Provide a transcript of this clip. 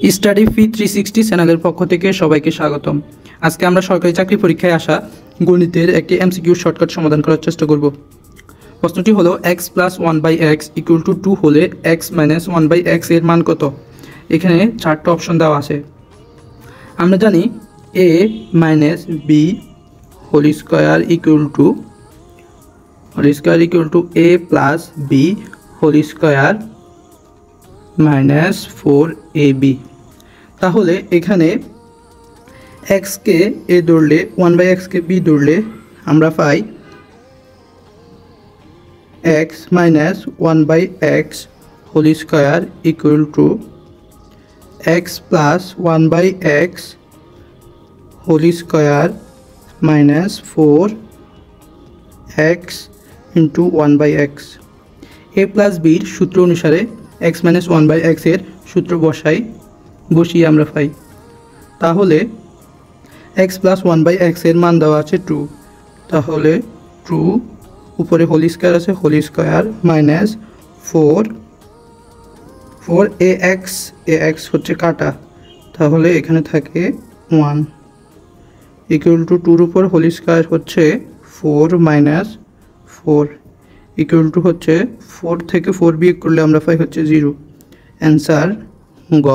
Study ফি 360 চ্যানেলের পক্ষ থেকে সবাইকে স্বাগতম। আজকে আমরা সরকারি চাকরি পরীক্ষায় আসা গণিতের একটি এমসিকিউ শর্টকাট সমাধান করার চেষ্টা করব। প্রশ্নটি হলো x + 1/x = 2 হলে x - 1/x এর মান কত? এখানে চারটা অপশন দেওয়া আছে। আমরা জানি a - b whole square = a + b whole square -4ab। তাহলে এখানে x কে a ধরলে 1/x কে b ধরলে আমরা পাই x - 1/x whole square = x + 1/x whole square -4x * 1/x। a + b এর সূত্র অনুসারে x - 1/x এর সূত্র বসিয়ে আমরা পাই। তাহলে x + 1/x এর মান দেওয়া আছে 2। তাহলে 2 উপরে হোল স্কয়ার আছে, হোল স্কয়ার -4ax হচ্ছে কাটা, তাহলে এখানে থাকে 1 = 2 উপর হোল স্কয়ার হচ্ছে 4 - 4 হচ্ছে 4 থেকে 4 বিয়োগ করলে আমরা পাই হচ্ছে 0। অ্যান্সার গ।